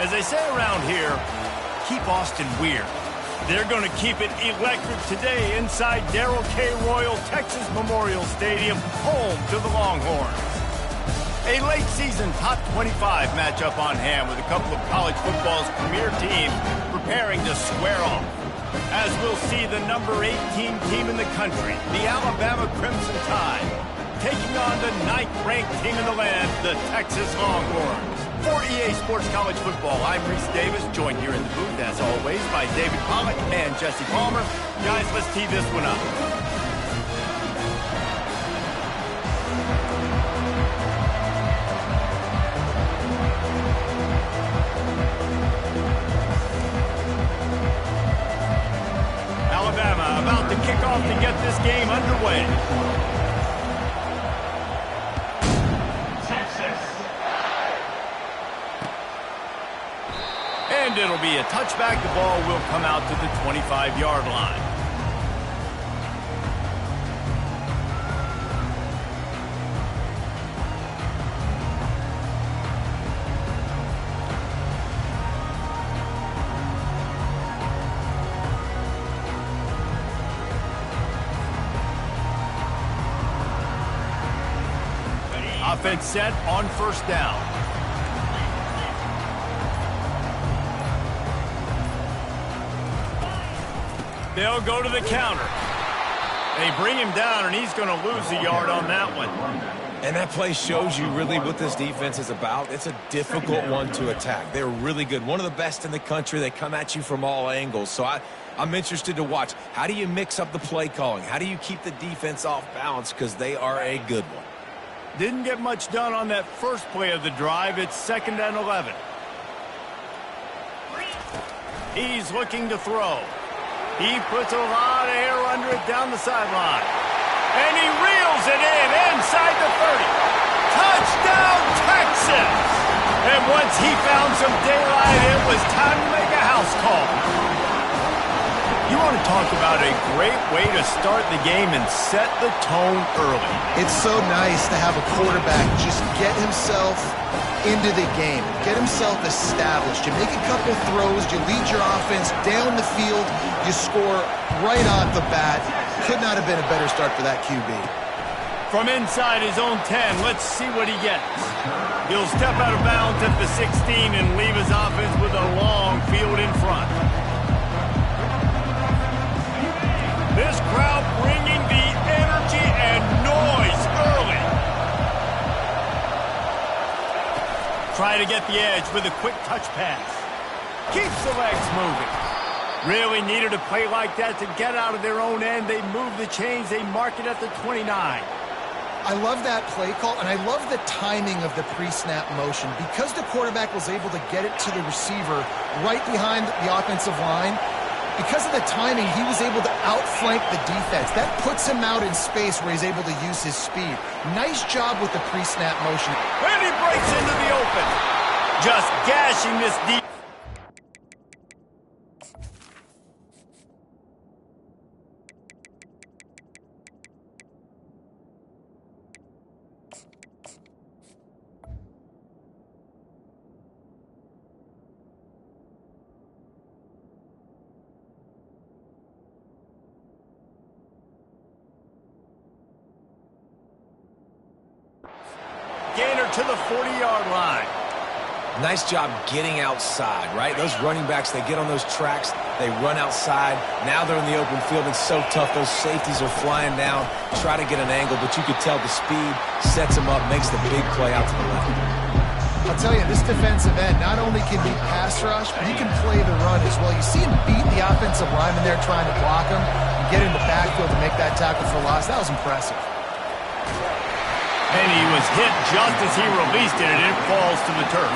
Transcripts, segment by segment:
As they say around here, keep Austin weird. They're going to keep it electric today inside Darrell K. Royal Texas Memorial Stadium, home to the Longhorns. A late-season top 25 matchup on hand with a couple of college football's premier teams preparing to square off. As we'll see the number 18 team in the country, the Alabama Crimson Tide, taking on the 9th-ranked team in the land, the Texas Longhorns. For EA Sports College Football, I'm Reese Davis, joined here in the booth, as always, by David Pollack and Jesse Palmer. Guys, let's tee this one up. Alabama about to kick off to get this game underway. And it'll be a touchback. The ball will come out to the 25-yard line. Offense set on first down. They'll go to the counter. They bring him down, and he's going to lose a yard on that one. And that play shows you really what this defense is about. It's a difficult one to attack. They're really good. One of the best in the country. They come at you from all angles. So I'm interested to watch. How do you mix up the play calling? How do you keep the defense off balance? Because they are a good one. Didn't get much done on that first play of the drive. It's 2nd and 11. He's looking to throw. He puts a lot of air under it down the sideline. And he reels it in inside the 30. Touchdown, Texas! And once he found some daylight, it was time to make a house call. You want to talk about a great way to start the game and set the tone early. It's so nice to have a quarterback just get himself into the game, get himself established. You make a couple throws, you lead your offense down the field, you score right off the bat. Could not have been a better start for that QB. From inside his own 10, let's see what he gets. He'll step out of bounds at the 16 and leave his offense with a long field in front. This crowd bringing the energy and noise early. Try to get the edge with a quick touch pass. Keeps the legs moving. Really needed a play like that to get out of their own end. They move the chains. They mark it at the 29. I love that play call, and I love the timing of the pre-snap motion. Because the quarterback was able to get it to the receiver right behind the offensive line, because of the timing, he was able to outflank the defense. That puts him out in space where he's able to use his speed. Nice job with the pre-snap motion. And he breaks into the open. Just gashing this deep. Gainer to the 40-yard line. Nice job getting outside, right? Those running backs, they get on those tracks, they run outside. Now they're in the open field. It's so tough. Those safeties are flying down, try to get an angle, but you could tell the speed sets him up, makes the big play out to the left. I'll tell you, this defensive end not only can he pass rush, but he can play the run as well. You see him beat the offensive lineman there trying to block him and get in the backfield to make that tackle for loss. That was impressive. And he was hit just as he released it, and it falls to the turf.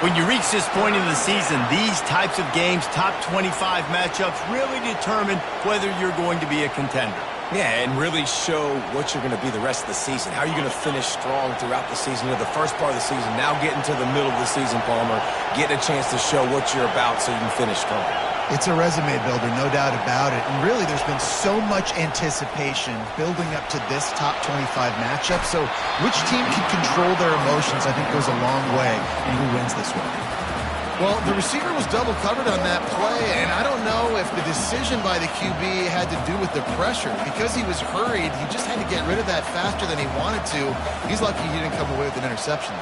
When you reach this point in the season, these types of games, top 25 matchups, really determine whether you're going to be a contender. Yeah, and really show what you're going to be the rest of the season. How are you going to finish strong throughout the season? You know, the first part of the season, now getting to the middle of the season, Palmer, getting a chance to show what you're about so you can finish strong. It's a resume builder, no doubt about it. And really, there's been so much anticipation building up to this top 25 matchup. So which team can control their emotions, I think, goes a long way in who wins this one. Well, the receiver was double covered on that play, and I don't know if the decision by the QB had to do with the pressure. Because he was hurried, he just had to get rid of that faster than he wanted to. He's lucky he didn't come away with an interception.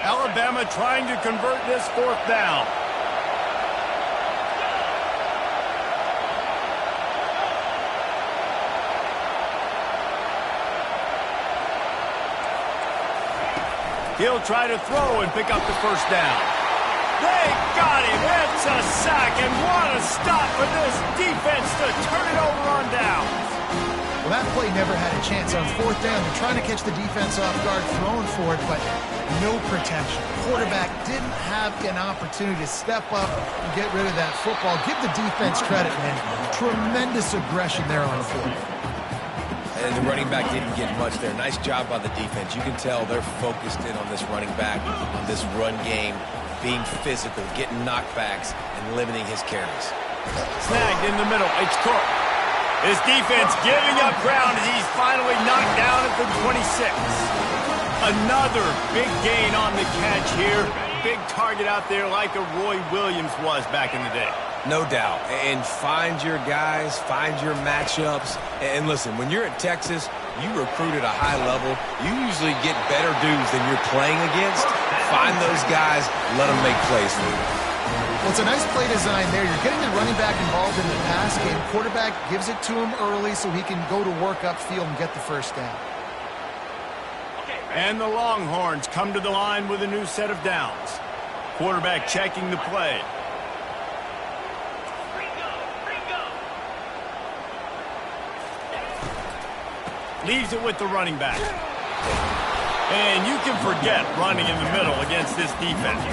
Alabama trying to convert this 4th down. He'll try to throw and pick up the 1st down. They got him. It's a sack, and what a stop for this defense to turn it over on downs. Well, that play never had a chance. On 4th down, they're trying to catch the defense off guard, throwing for it, but no protection. Quarterback didn't have an opportunity to step up and get rid of that football. Give the defense credit, man. Tremendous aggression there on 4th. And the running back didn't get much there. Nice job by the defense. You can tell they're focused in on this running back, on this run game, being physical, getting knockbacks, and limiting his carries. Snagged in the middle. It's Cook. His defense giving up ground as he's finally knocked down at the 26. Another big gain on the catch here. Big target out there like a Roy Williams was back in the day. No doubt. And find your guys, find your matchups. And listen, when you're at Texas, you recruit at a high level. You usually get better dudes than you're playing against. Find those guys, let them make plays for you. Well, it's a nice play design there. You're getting the running back involved in the pass game. Quarterback gives it to him early so he can go to work upfield and get the 1st down. And the Longhorns come to the line with a new set of downs. Quarterback checking the play. Leaves it with the running back. And you can forget running in the middle against this defense.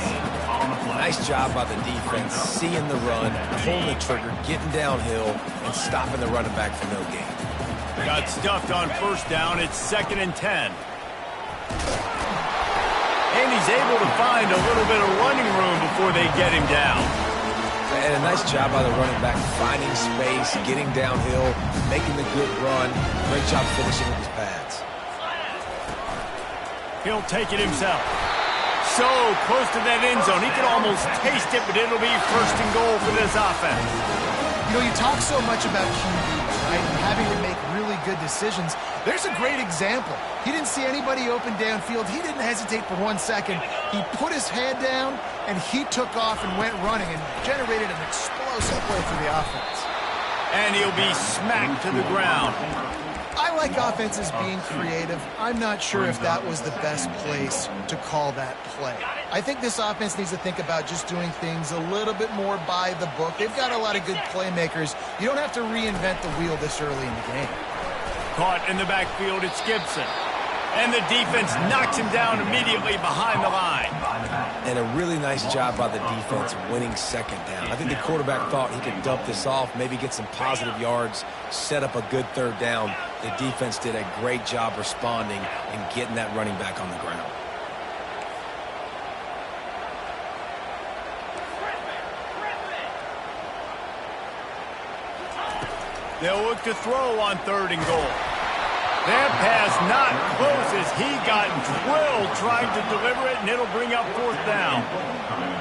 Nice job by the defense, seeing the run, pulling the trigger, getting downhill, and stopping the running back for no gain. Got stuffed on 1st down. It's 2nd and 10. And he's able to find a little bit of running room before they get him down. And a nice job by the running back, finding space, getting downhill, making the good run. Great job finishing with his pads. He'll take it himself. So close to that end zone. He can almost taste it, but it'll be 1st and goal for this offense. You know, you talk so much about QBs, right, and having to make really good decisions. There's a great example. He didn't see anybody open downfield. He didn't hesitate for 1 second. He put his head down, and he took off and went running and generated an explosive play for the offense. And he'll be smacked to the ground. I like offenses being creative. I'm not sure if that was the best place to call that play. I think this offense needs to think about just doing things a little bit more by the book. They've got a lot of good playmakers. You don't have to reinvent the wheel this early in the game. Caught in the backfield, it's Gibson. And the defense knocks him down immediately behind the line. And a really nice job by the defense winning 2nd down. I think the quarterback thought he could dump this off, maybe get some positive yards, set up a good 3rd down. The defense did a great job responding and getting that running back on the ground. They'll look to throw on 3rd and goal. That pass not close as he got drilled trying to deliver it, and it'll bring up 4th down.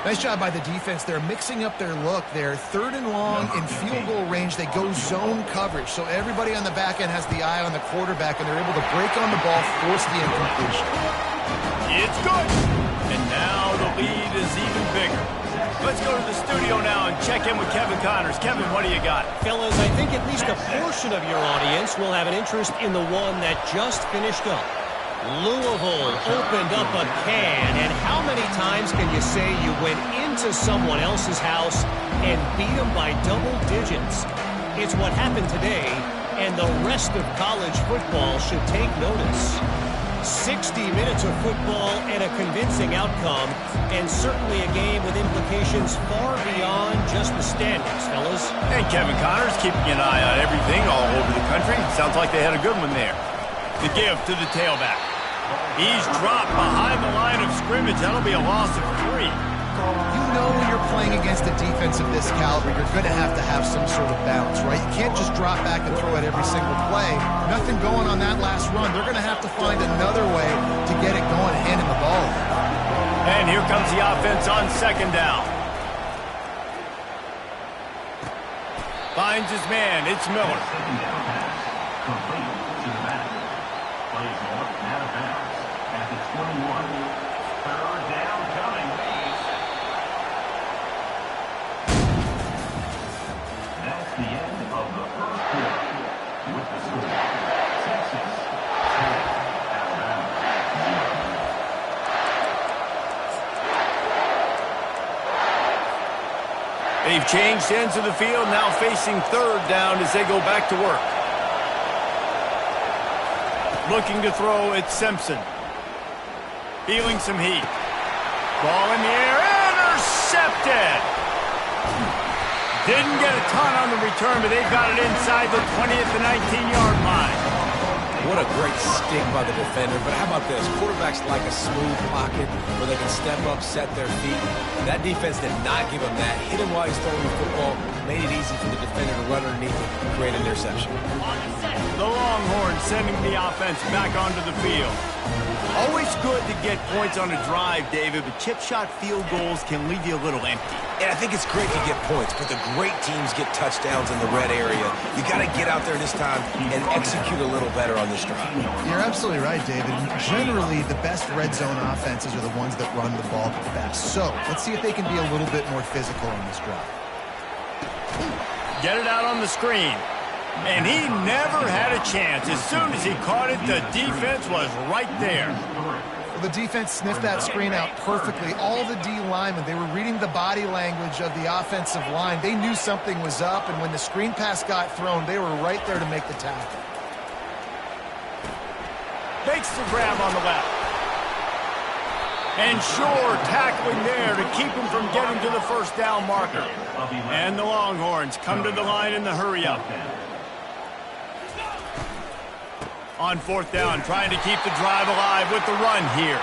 Nice job by the defense. They're mixing up their look there. 3rd and long in field goal range. They go zone coverage. So everybody on the back end has the eye on the quarterback, and they're able to break on the ball, force the incompletion. It's good. And now the lead is even bigger. Let's go to the studio now and check in with Kevin Connors. Kevin, what do you got? Fellas, I think at least a portion of your audience will have an interest in the one that just finished up. Louisville opened up a can, and how many times can you say you went into someone else's house and beat them by double digits? It's what happened today, and the rest of college football should take notice. 60 minutes of football and a convincing outcome, and certainly a game with implications far beyond just the standings, fellas. And Kevin Connors keeping an eye on everything all over the country. Sounds like they had a good one there. The give to the tailback. He's dropped behind the line of scrimmage. That'll be a loss of 3. You know when you're playing against a defense of this caliber, you're going to have some sort of balance, right? You can't just drop back and throw it every single play. Nothing going on that last run. They're going to have to find another way to get it going, handing the ball. And here comes the offense on second down. Finds his man. It's Miller. They've changed ends of the field, now facing third down as they go back to work. Looking to throw, it's Simpson. Feeling some heat. Ball in the air, intercepted! Didn't get a ton on the return, but they've got it inside the 20 at the 19-yard line. What a great stick by the defender. But how about this? Quarterbacks like a smooth pocket where they can step up, set their feet. That defense did not give him that. Hit him while he's throwing the football. Made it easy for the defender to run underneath it and create an interception. The Longhorns sending the offense back onto the field. Always good to get points on a drive, David, but chip shot field goals can leave you a little empty. And I think it's great to get points, but the great teams get touchdowns in the red area. You got to get out there this time and execute a little better on this drive. You're absolutely right, David. Generally, the best red zone offenses are the ones that run the ball the best. So let's see if they can be a little bit more physical on this drive. Get it out on the screen. And he never had a chance. As soon as he caught it, the defense was right there. Well, the defense sniffed that screen out perfectly. All the D linemen, they were reading the body language of the offensive line. They knew something was up, and when the screen pass got thrown, they were right there to make the tackle. Makes the grab on the left. And Shore tackling there to keep him from getting to the first down marker. And the Longhorns come to the line in the hurry-up. On fourth down, trying to keep the drive alive with the run here.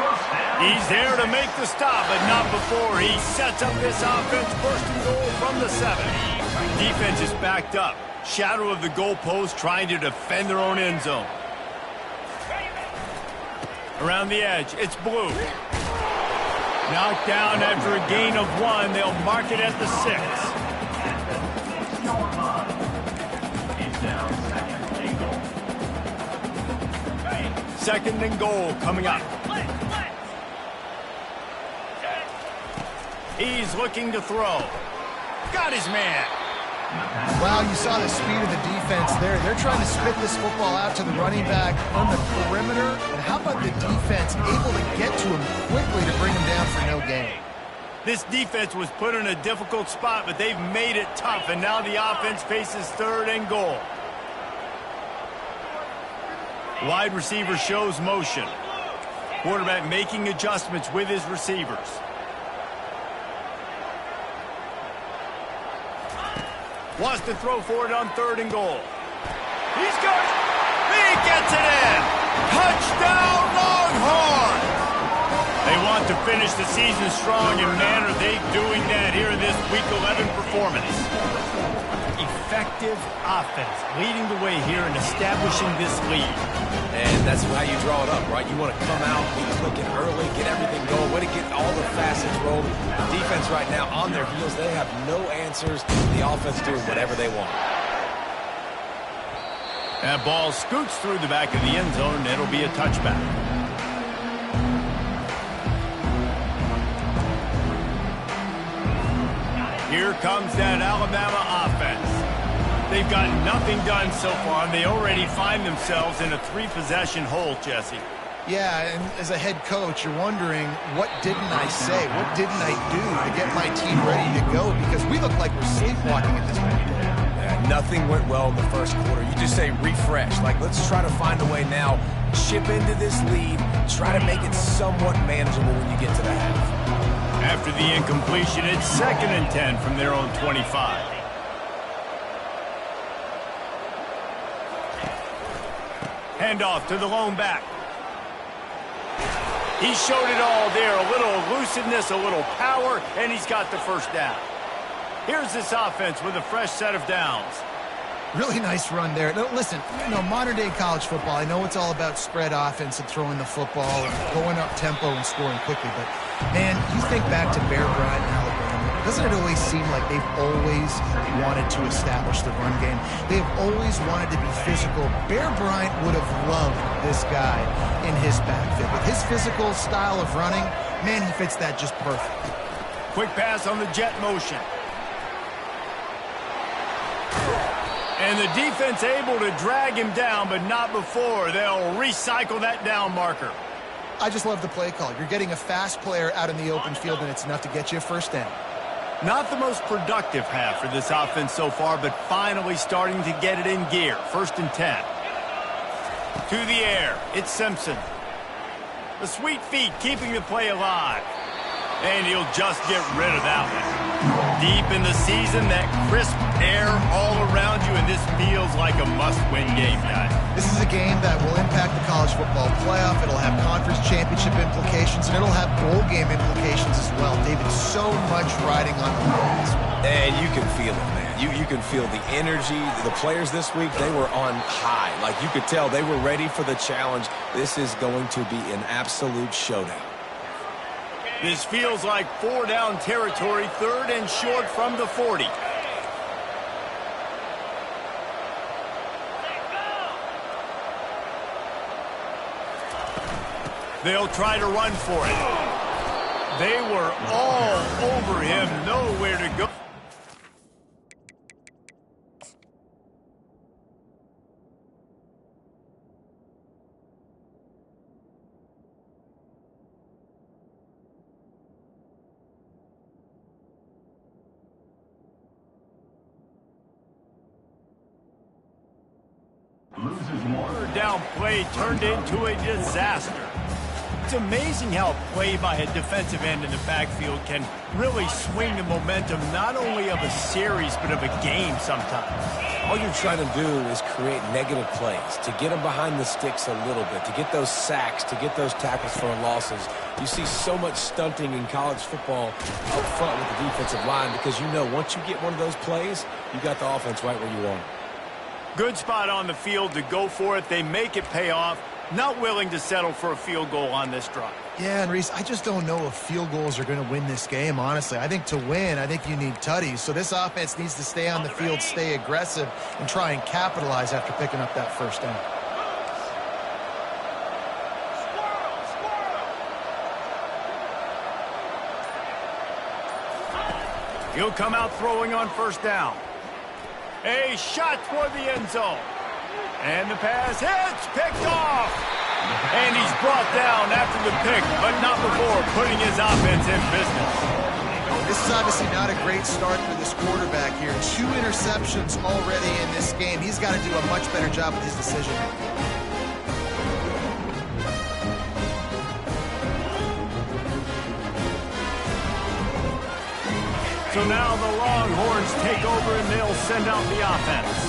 He's there to make the stop, but not before he sets up this offense first and goal from the 7. Defense is backed up. Shadow of the goalpost trying to defend their own end zone. Around the edge, it's Blue. Knocked down after a gain of 1. They'll mark it at the 6. Second and goal coming up. He's looking to throw. Got his man. Wow, you saw the speed of the defense there. They're trying to spit this football out to the running back on the perimeter. And how about the defense able to get to him quickly to bring him down for no gain? This defense was put in a difficult spot, but they've made it tough. And now the offense faces third and goal. Wide receiver shows motion. Quarterback making adjustments with his receivers. Wants to throw for it on third and goal. He's got it. He gets it in. Touchdown, Longhorns! They want to finish the season strong, and man, are they doing that here in this Week 11 performance. Effective offense leading the way here and establishing this lead. And that's how you draw it up, right? You want to come out, be clicking early, get everything going, way to get all the facets rolling. The defense right now on their heels, they have no answers. The offense doing whatever they want. That ball scoots through the back of the end zone, and it'll be a touchback. Here comes that Alabama offense. They've got nothing done so far, and they already find themselves in a 3-possession hole, Jesse. Yeah, and as a head coach, you're wondering, what didn't I say? What didn't I do to get my team ready to go? Because we look like we're sleepwalking at this point. Yeah, nothing went well in the first quarter. You just say refresh. Like, let's try to find a way now, chip into this lead, try to make it somewhat manageable when you get to the half. After the incompletion, it's 2nd and 10 from their own 25. Handoff to the lone back. He showed it all there, a little elusiveness, a little power, and he's got the first down. Here's this offense with a fresh set of downs. Really nice run there. No, listen, modern-day college football, I know it's all about spread offense and throwing the football and going up tempo and scoring quickly, but, man, you think back to Bear Bryant in Alabama, doesn't it always seem like they've always wanted to establish the run game? They've always wanted to be physical. Bear Bryant would have loved this guy in his backfield. With his physical style of running, man, he fits that just perfect. Quick pass on the jet motion. And the defense able to drag him down, but not before. They'll recycle that down marker. I just love the play call. You're getting a fast player out in the open field, and it's enough to get you a first down. Not the most productive half for this offense so far, but finally starting to get it in gear. 1st and 10. To the air, it's Simpson. The sweet feet keeping the play alive. And he'll just get rid of that one. Deep in the season, that crisp air all around you, and this feels like a must-win game, guys. This is a game that will impact the college football playoff. It'll have conference championship implications, and it'll have bowl game implications as well. David, so much riding on the road. And you can feel it, man. You can feel the energy. The players this week, they were on high. Like, you could tell they were ready for the challenge. This is going to be an absolute showdown. This feels like 4-down territory, 3rd and short from the 40. They'll try to run for it. They were all over him, nowhere to go. Down play turned into a disaster. It's amazing how a play by a defensive end in the backfield can really swing the momentum not only of a series but of a game sometimes. All you're trying to do is create negative plays, to get them behind the sticks a little bit, to get those sacks, to get those tackles for losses. You see so much stunting in college football up front with the defensive line because once you get one of those plays, you got the offense right where you want it. Good spot on the field to go for it. They make it pay off. Not willing to settle for a field goal on this drive. Yeah, and Reese, I just don't know if field goals are going to win this game, honestly. I think to win, I think you need tutties. So this offense needs to stay on the field, stay aggressive, and try and capitalize after picking up that first down. He'll come out throwing on 1st down. A shot toward the end zone. And the pass hits, picked off. And he's brought down after the pick, but not before putting his offense in business. This is obviously not a great start for this quarterback here. 2 interceptions already in this game. He's got to do a much better job with his decision-making. So now the Longhorns take over and they'll send out the offense.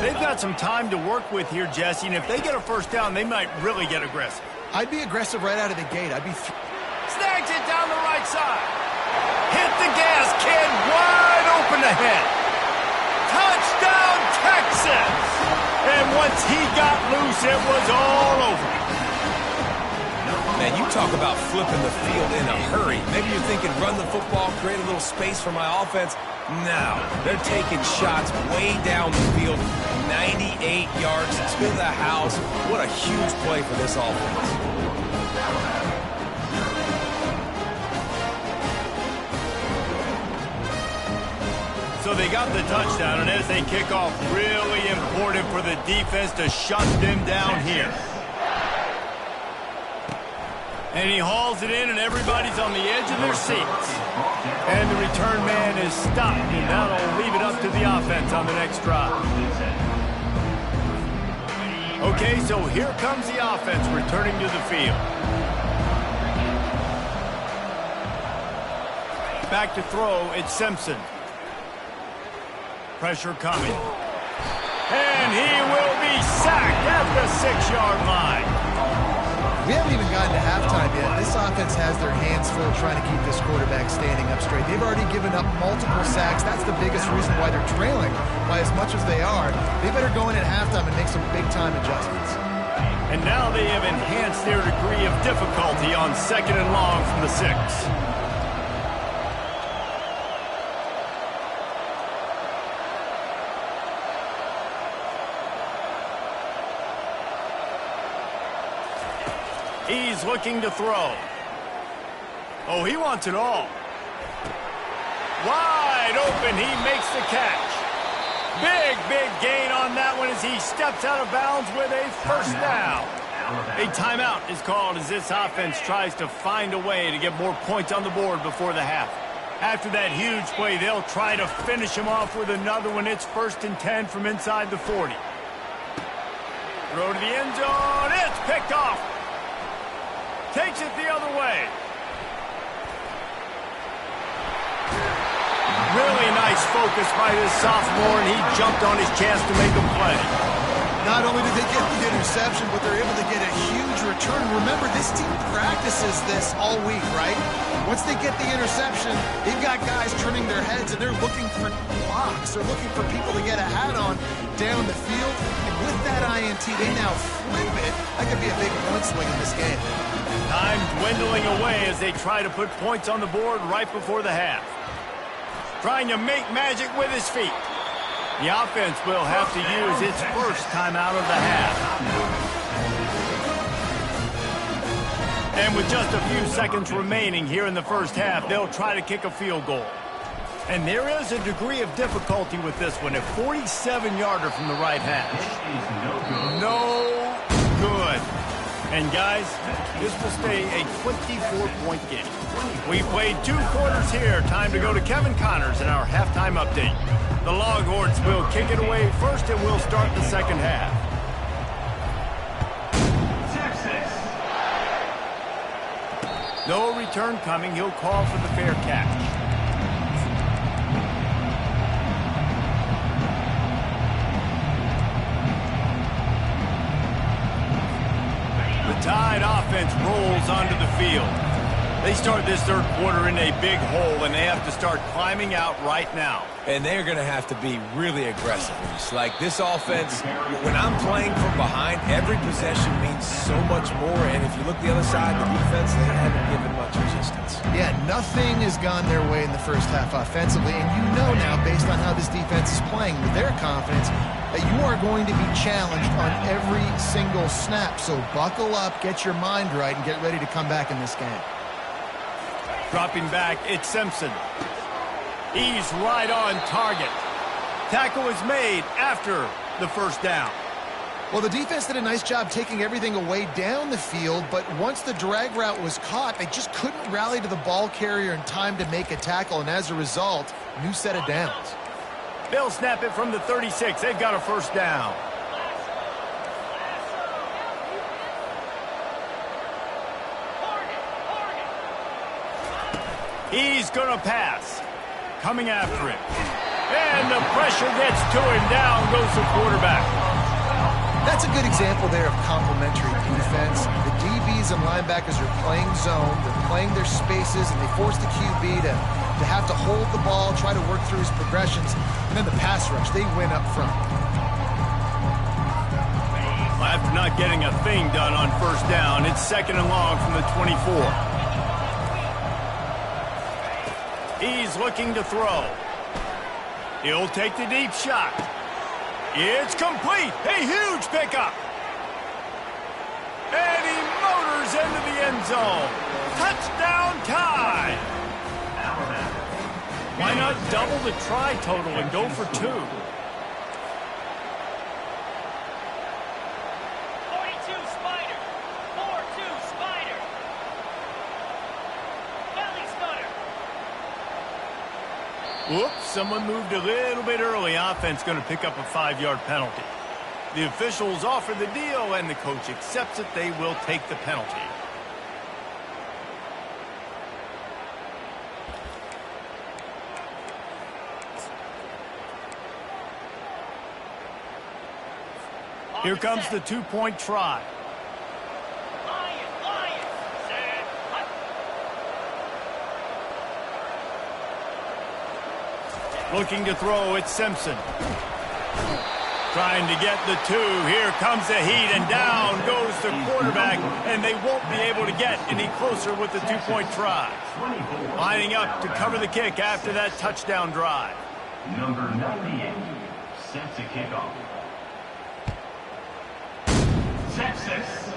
They've got some time to work with here, Jesse, and if they get a first down, they might really get aggressive. I'd be aggressive right out of the gate. Snags it down the right side. Hit the gas, kid, wide open ahead. Touchdown, Texas! And once he got loose, it was all over. Man, you talk about flipping the field in a hurry. Maybe you're thinking run the football, create a little space for my offense. No, they're taking shots way down the field, 98 yards to the house. What a huge play for this offense. So they got the touchdown, and as they kick off, really important for the defense to shut them down here. And he hauls it in, and everybody's on the edge of their seats. And the return man is stopped, and that'll leave it up to the offense on the next drive. Okay, so here comes the offense returning to the field. Back to throw, it's Simpson. Pressure coming. And he will be sacked at the 6-yard line. We haven't even gotten to halftime yet. This offense has their hands full trying to keep this quarterback standing up straight. They've already given up multiple sacks. That's the biggest reason why they're trailing by as much as they are. They better go in at halftime and make some big-time adjustments. And now they have enhanced their degree of difficulty on 2nd and long from the 6. He's looking to throw. Oh, he wants it all. Wide open, he makes the catch. Big gain on that one as he steps out of bounds with a first down. A timeout is called as this offense tries to find a way to get more points on the board before the half. After that huge play, they'll try to finish him off with another one. It's 1st and 10 from inside the 40. Throw to the end zone. It's picked off. Takes it the other way. Really nice focus by this sophomore, and he jumped on his chance to make a play. Not only did they get the interception, but they're able to get a huge return. Remember, this team practices this all week, right? Once they get the interception, they've got guys turning their heads, and they're looking for blocks. They're looking for people to get a hat on down the field. And with that INT, they now flip it. That could be a big point swing in this game. Time dwindling away as they try to put points on the board right before the half. Trying to make magic with his feet. The offense will have to use its first timeout of the half. And with just a few seconds remaining here in the first half, they'll try to kick a field goal. And there is a degree of difficulty with this one. A 47-yarder from the right hash. No good. And guys, this will stay a 24-point game. We played 2 quarters here. Time to go to Kevin Connors in our halftime update. The Longhorns will kick it away first, and we'll start the second half. No return coming. He'll call for the fair catch. The Tide offense rolls onto the field. They start this third quarter in a big hole, and they have to start climbing out right now. And they're going to have to be really aggressive. Like this offense, when I'm playing from behind, every possession means so much more. And if you look the other side, the defense, they haven't given much resistance. Yeah, nothing has gone their way in the first half offensively. And you know now, based on how this defense is playing with their confidence, that you are going to be challenged on every single snap. So buckle up, get your mind right, and get ready to come back in this game. Dropping back, it's Simpson. He's right on target. Tackle is made after the first down. Well, the defense did a nice job taking everything away down the field, but once the drag route was caught, they just couldn't rally to the ball carrier in time to make a tackle, and as a result, new set of downs. They'll snap it from the 36. They've got a first down. He's going to pass. Coming after him. And the pressure gets to him. Down goes the quarterback. That's a good example there of complementary defense. The DBs and linebackers are playing zone. They're playing their spaces, and they force the QB to have to hold the ball, try to work through his progressions. And then the pass rush, they win up front. After not getting a thing done on first down, it's 2nd and long from the 24. He's looking to throw. He'll take the deep shot. It's complete. A huge pickup. And he motors into the end zone. Touchdown Tide. Why not double the try total and go for 2? 42 Spider. 4-2 Spider. Belly stutter. Whoops, someone moved a little bit early. Offense going to pick up a 5-yard penalty. The officials offer the deal, and the coach accepts it. They will take the penalty. Here comes the 2-point try. Lion, Looking to throw, it's Simpson. Trying to get the 2. Here comes the heat, and down goes the quarterback, and they won't be able to get any closer with the 2-point try. Lining up to cover the kick after that touchdown drive. Number 98 sets a kickoff. Texas.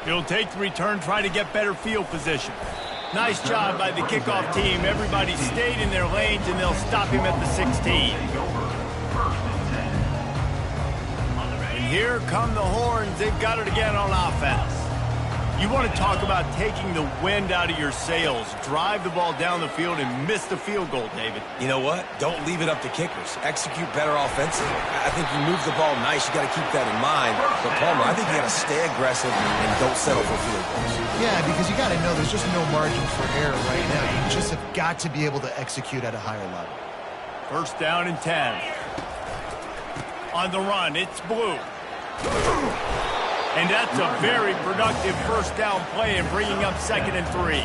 He'll take the return, try to get better field position. Nice job by the kickoff team. Everybody stayed in their lanes, and they'll stop him at the 16. And here come the horns. They've got it again on offense. You want to talk about taking the wind out of your sails. Drive the ball down the field and miss the field goal, David. You know what? Don't leave it up to kickers. Execute better offensively. I think you move the ball nice. You got to keep that in mind. But, Palmer, I think you got to stay aggressive and don't settle for field goals. Yeah, because you got to know there's just no margin for error right now. You just have got to be able to execute at a higher level. First down and 10. On the run, it's Blue. And that's a very productive first down play and bringing up 2nd and 3.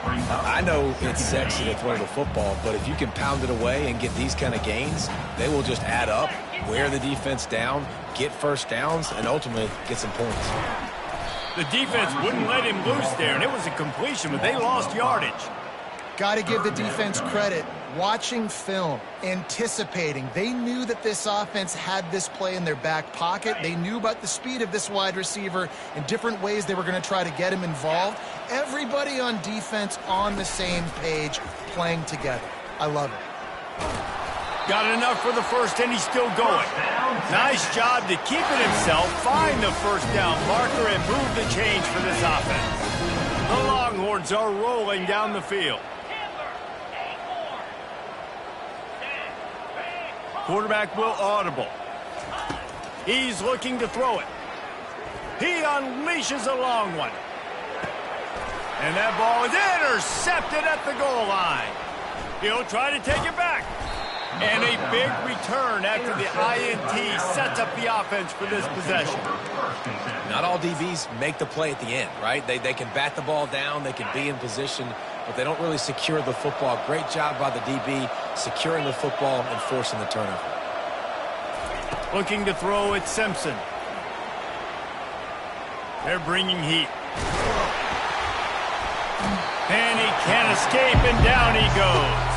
I know it's sexy to throw the football, but if you can pound it away and get these kind of gains, they will just add up, wear the defense down, get first downs, and ultimately get some points. The defense wouldn't let him loose there, and it was a completion, but they lost yardage. Got to give the defense credit. Watching film, anticipating. They knew that this offense had this play in their back pocket. They knew about the speed of this wide receiver and different ways they were going to try to get him involved. Everybody on defense on the same page, playing together. I love it. Got enough for the first, and he's still going. Nice job to keep it himself, find the first down marker, and move the change for this offense. The Longhorns are rolling down the field. Quarterback will audible. He's looking to throw it. He unleashes a long one. And that ball is intercepted at the goal line. He'll try to take it back. And a big return after the INT sets up the offense for this possession. Not all DBs make the play at the end, right? They can bat the ball down, they can be in position, but they don't really secure the football. Great job by the DB securing the football and forcing the turnover. Looking to throw at Simpson. They're bringing heat. And he can't escape, and down he goes.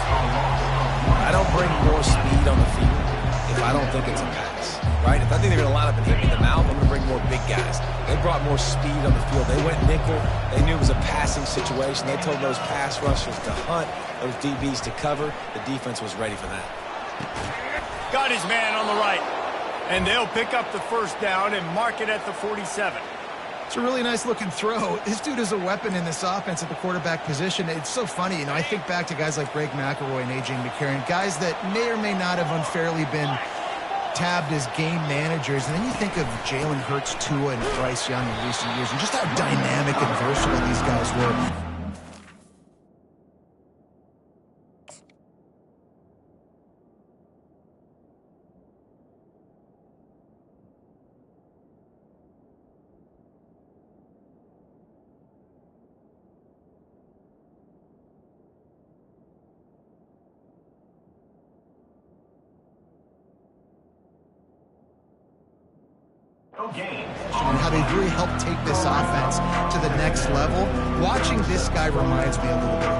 I don't bring more speed on the field if I don't think it's a pass, right? If I think they're going to line up and hit me in the mouth, I'm going to bring more big guys. They brought more speed on the field. They went nickel. They knew it was a passing situation. They told those pass rushers to hunt, those DBs to cover. The defense was ready for that. Got his man on the right. And they'll pick up the first down and mark it at the 47. It's a really nice-looking throw. This dude is a weapon in this offense at the quarterback position. It's so funny. You know, I think back to guys like Greg McElroy and A.J. McCarron, guys that may or may not have unfairly been tabbed as game managers. And then you think of Jalen Hurts, Tua, and Bryce Young in recent years, and just how dynamic and versatile these guys were. And how they really helped take this offense to the next level. Watching this guy reminds me a little bit of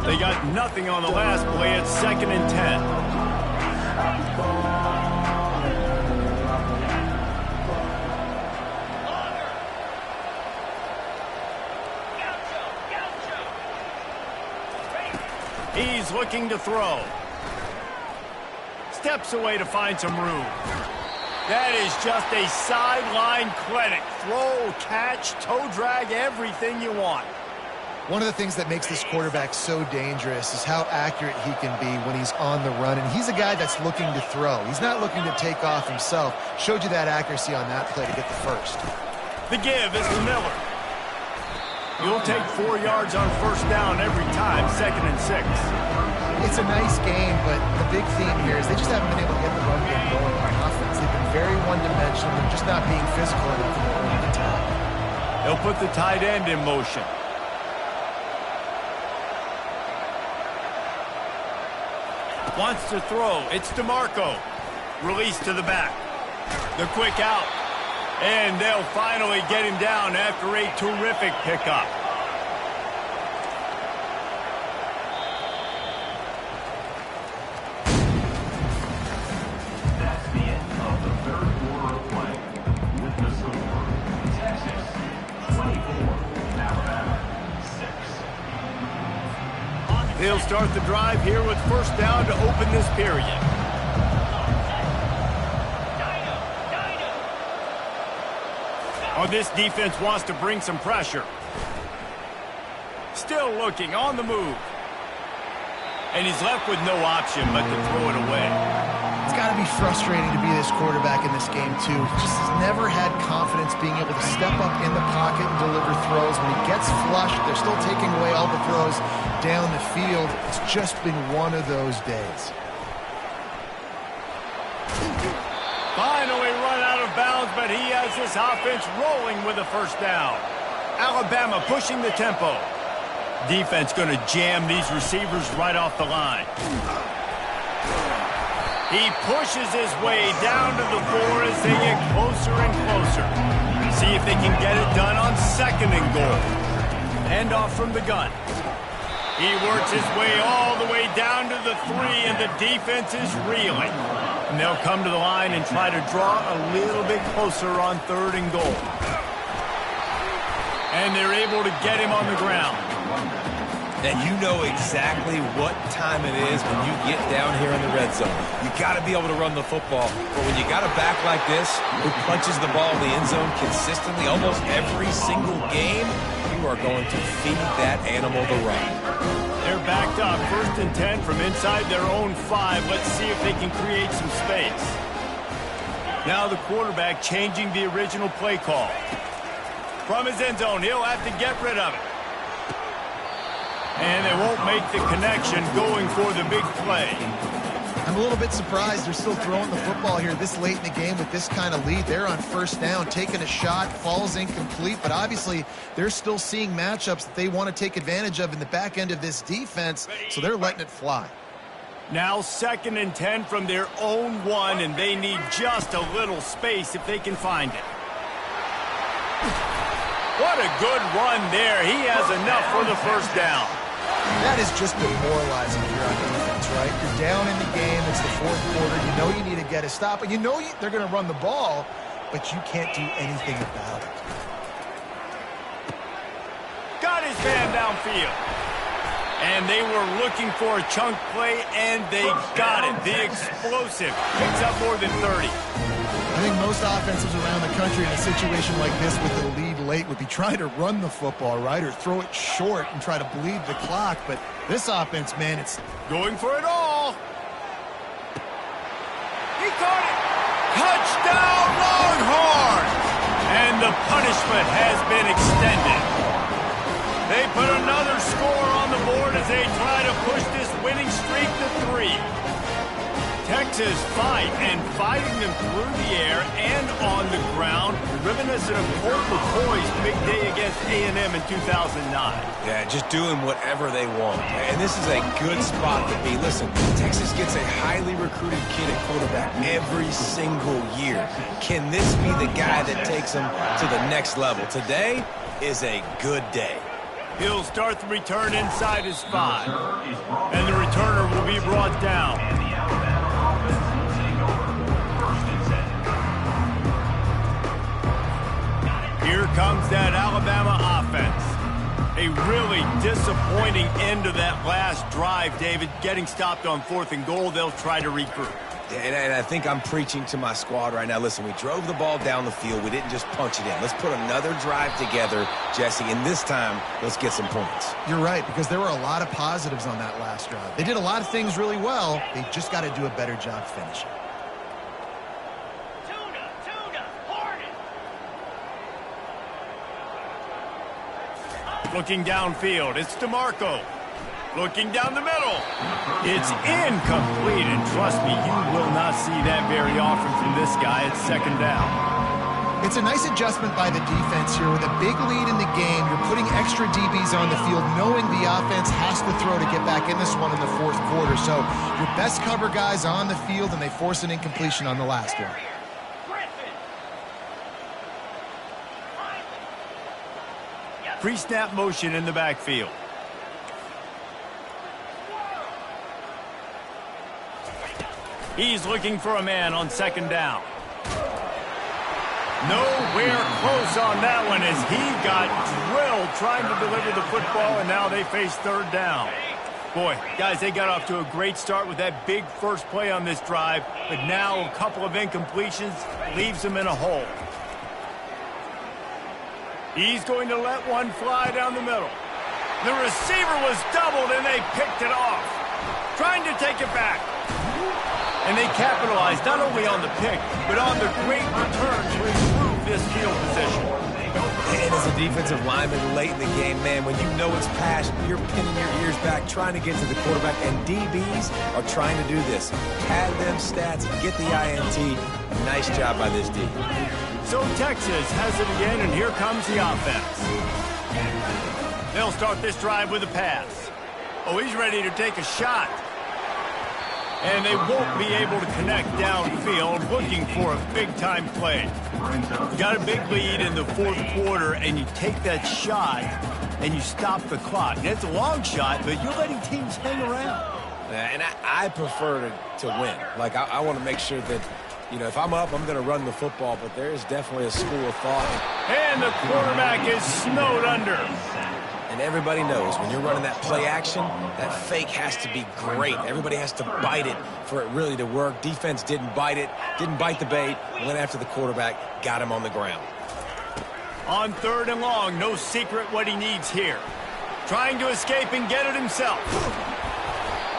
that. They got nothing on the last play. It's 2nd and 10. He's looking to throw. Steps away to find some room. That is just a sideline clinic. Throw, catch, toe drag, everything you want. One of the things that makes this quarterback so dangerous is how accurate he can be when he's on the run. And he's a guy that's looking to throw. He's not looking to take off himself. Showed you that accuracy on that play to get the first. The give is to Miller. You'll take 4 yards on first down every time, 2nd and 6. It's a nice game, but the big theme here is they just haven't been able to get the run game going on offense. They've been very one-dimensional. They're just not being physical enough in the attack. They'll put the tight end in motion. Wants to throw. It's DeMarco. Release to the back. The quick out. And they'll finally get him down after a terrific pickup. That's the end of the third quarter of play. With the score, Texas 24, Alabama 6. They'll start the drive here with first down to open this period. Oh, this defense wants to bring some pressure. Still looking on the move. And he's left with no option but to throw it away. It's got to be frustrating to be this quarterback in this game, too. He just has never had confidence being able to step up in the pocket and deliver throws. When he gets flushed, they're still taking away all the throws down the field. It's just been one of those days. Finally run out of bounds, but he has this offense rolling with a first down. Alabama pushing the tempo. Defense going to jam these receivers right off the line. He pushes his way down to the floor as they get closer and closer. See if they can get it done on second and goal. Handoff from the gun. He works his way all the way down to the 3, and the defense is reeling. And they'll come to the line and try to draw a little bit closer on third and goal. And they're able to get him on the ground. And you know exactly what time it is when you get down here in the red zone. You got to be able to run the football. But when you got a back like this who punches the ball in the end zone consistently almost every single game, you are going to feed that animal the run. They're backed up. 1st and 10 from inside their own 5. Let's see if they can create some space. Now the quarterback changing the original play call. From his end zone, he'll have to get rid of it. And they won't make the connection going for the big play. I'm a little bit surprised they're still throwing the football here this late in the game with this kind of lead. They're on first down, taking a shot, falls incomplete, but obviously they're still seeing matchups that they want to take advantage of in the back end of this defense, so they're letting it fly. Now 2nd and 10 from their own 1, and they need just a little space if they can find it. What a good run there. He has enough for the first down. That is just demoralizing here on defense, right? You're down in the game. It's the 4th quarter. You know you need to get a stop, and you know they're going to run the ball, but you can't do anything about it. Got his man downfield. And they were looking for a chunk play, and they got it. The explosive picks up more than 30. I think most offenses around the country in a situation like this with the lead late would be trying to run the football, right, or throw it short and try to bleed the clock. But this offense, man, it's going for it all. He caught it. Touchdown, Longhorns! And the punishment has been extended. They put another score on the board as they try to push this winning streak to 3. Texas fighting them through the air and on the ground, reminiscent of Colt McCoy's big day against A&M in 2009. Yeah, just doing whatever they want. And this is a good spot to be. Listen, Texas gets a highly recruited kid at quarterback every single year. Can this be the guy that takes them to the next level? Today is a good day. He'll start the return inside his 5. And the returner will be brought down. Here comes that Alabama offense. A really disappointing end to that last drive, David. Getting stopped on 4th and goal, they'll try to regroup. And I think I'm preaching to my squad right now. Listen, we drove the ball down the field. We didn't just punch it in. Let's put another drive together, Jesse, and this time, let's get some points. You're right, because there were a lot of positives on that last drive. They did a lot of things really well. They just got to do a better job finishing. Looking downfield, it's DeMarco. Looking down the middle. It's incomplete, and trust me, you will not see that very often from this guy. It's 2nd down. It's a nice adjustment by the defense here. With a big lead in the game, you're putting extra DBs on the field, knowing the offense has to throw to get back in this one in the fourth quarter. So your best cover guys on the field, and they force an incompletion on the last one. Pre-snap motion in the backfield. He's looking for a man on second down. Nowhere close on that one as he got drilled trying to deliver the football, and now they face third down. Boy, guys, they got off to a great start with that big first play on this drive, but now a couple of incompletions leaves them in a hole. He's going to let one fly down the middle. The receiver was doubled, and they picked it off. Trying to take it back. And they capitalized not only on the pick, but on the great return to improve this field position. And as a defensive lineman late in the game, man, when you know it's past, you're pinning your ears back, trying to get to the quarterback, and DBs are trying to do this. Pad them stats, get the INT. Nice job by this D. So Texas has it again, and here comes the offense. They'll start this drive with a pass. Oh, he's ready to take a shot. And they won't be able to connect downfield, looking for a big-time play. You got a big lead in the fourth quarter, and you take that shot, and you stop the clock. And it's a long shot, but you're letting teams hang around. And I prefer to win. Like, I want to make sure that, you know, if I'm up, I'm going to run the football, but there is definitely a school of thought. And the quarterback is snowed under. And everybody knows when you're running that play action, that fake has to be great. Everybody has to bite it for it really to work. Defense didn't bite it, didn't bite the bait, went after the quarterback, got him on the ground. On third and long, no secret what he needs here. Trying to escape and get it himself.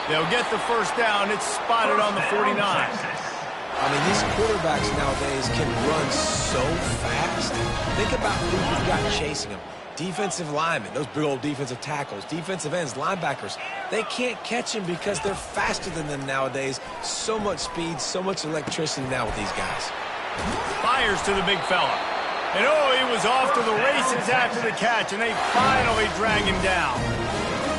They'll get the first down. It's spotted on the 49. I mean, these quarterbacks nowadays can run so fast. Think about who you've got chasing them. Defensive linemen, those big old defensive tackles, defensive ends, linebackers, they can't catch him because they're faster than them nowadays. So much speed, so much electricity now with these guys. Fires to the big fella. And oh, he was off to the races after the catch, and they finally drag him down.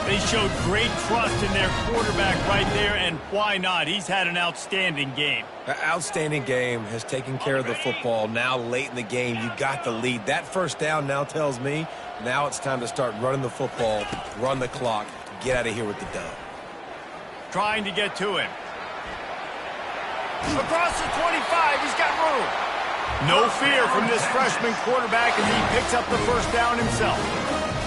They showed great trust in their quarterback right there, and why not? He's had an outstanding game. An outstanding game, has taken care of the football. Now late in the game, you got the lead. That first down now tells me now it's time to start running the football, run the clock, get out of here with the dub. Trying to get to him. Across the 25, he's got room. No fear from this freshman quarterback as he picks up the first down himself.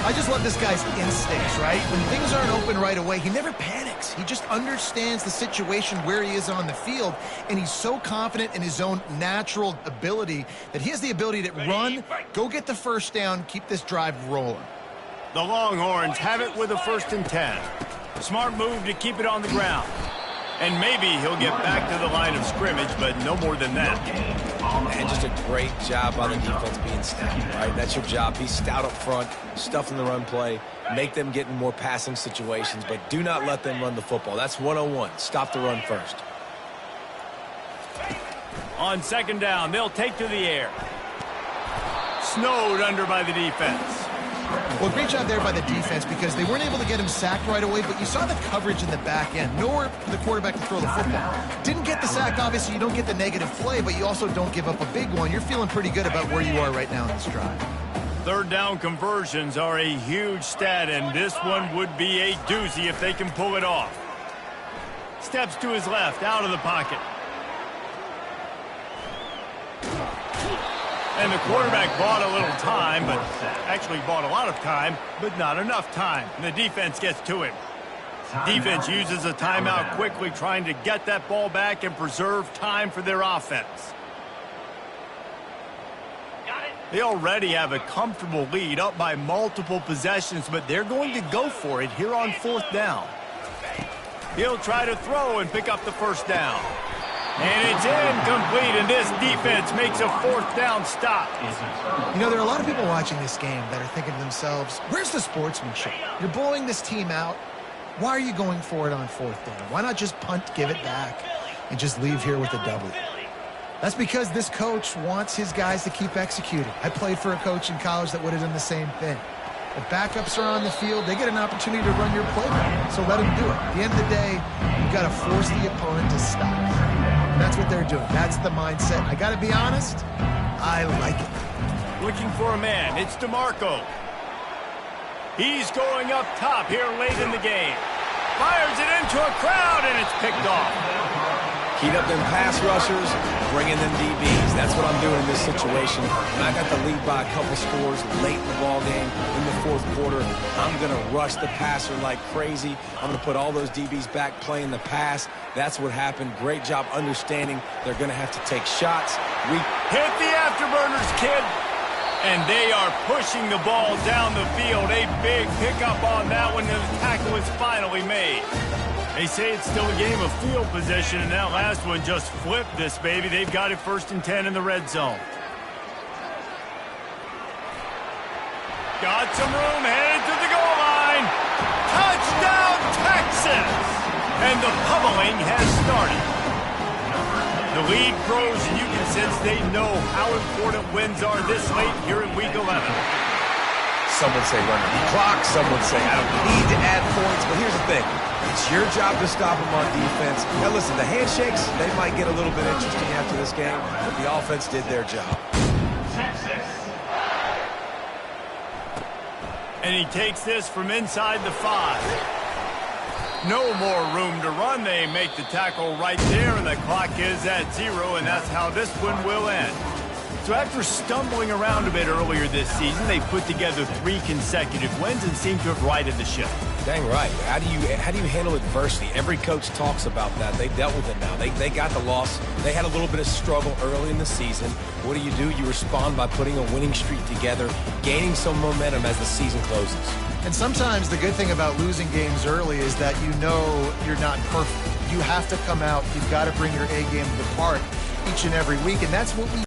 I just love this guy's instincts, right? When things aren't open right away, he never panics. He just understands the situation where he is on the field, and he's so confident in his own natural ability that he has the ability to run, go get the first down, keep this drive rolling. The Longhorns have it with a 1st and 10. Smart move to keep it on the ground. And maybe he'll get back to the line of scrimmage, but no more than that. And just a great job on the defense being stout, right? That's your job. Be stout up front, stuff in the run play, make them get in more passing situations, but do not let them run the football. That's 101. Stop the run first. On second down, they'll take to the air. Snowed under by the defense. Well, great job there by the defense because they weren't able to get him sacked right away, but you saw the coverage in the back end. Nowhere for the quarterback to throw the football. Didn't get the sack, obviously. You don't get the negative play, but you also don't give up a big one. You're feeling pretty good about where you are right now in this drive. Third down conversions are a huge stat, and this one would be a doozy if they can pull it off. Steps to his left, out of the pocket. And the quarterback bought a little time, but actually bought a lot of time, but not enough time. And the defense gets to him. Defense uses a timeout quickly, trying to get that ball back and preserve time for their offense. They already have a comfortable lead, up by multiple possessions, but they're going to go for it here on 4th down. He'll try to throw and pick up the first down. And it's incomplete, and this defense makes a 4th down stop. You know, there are a lot of people watching this game that are thinking to themselves, where's the sportsmanship? You're blowing this team out. Why are you going for it on 4th down? Why not just punt, give it back, and just leave here with a W? That's because this coach wants his guys to keep executing. I played for a coach in college that would have done the same thing. If backups are on the field, they get an opportunity to run your playbook, so let them do it. At the end of the day, you've got to force the opponent to stop. And that's what they're doing. That's the mindset. I got to be honest, I like it. Looking for a man. It's DeMarco. He's going up top here late in the game. Fires it into a crowd, and it's picked off. Heat up them pass rushers, bring in them DBs. That's what I'm doing in this situation. When I got the lead by a couple scores late in the ball game, in the fourth quarter, I'm going to rush the passer like crazy. I'm going to put all those DBs back playing the pass. That's what happened. Great job understanding they're going to have to take shots. We hit the afterburners, kid. And they are pushing the ball down the field. A big pickup on that one, and the tackle is finally made. They say it's still a game of field position, and that last one just flipped this baby. They've got it 1st and 10 in the red zone. Got some room, headed to the goal line. Touchdown, Texas! And the pummeling has started. The lead grows, and you can sense they know how important wins are this late here in Week 11. Some would say run the clock. Some would say I don't need to add points. But here's the thing. It's your job to stop them on defense. Now, listen, the handshakes, they might get a little bit interesting after this game, but the offense did their job. And he takes this from inside the 5. No more room to run. They make the tackle right there, and the clock is at 0, and that's how this one will end. So after stumbling around a bit earlier this season, they put together 3 consecutive wins and seem to have righted the ship. Dang right. How do you handle adversity? Every coach talks about that. They dealt with it now. They got the loss. They had a little bit of struggle early in the season. What do? You respond by putting a winning streak together, gaining some momentum as the season closes. And sometimes the good thing about losing games early is that you know you're not perfect. You have to come out. You've got to bring your A game to the park each and every week, and that's what we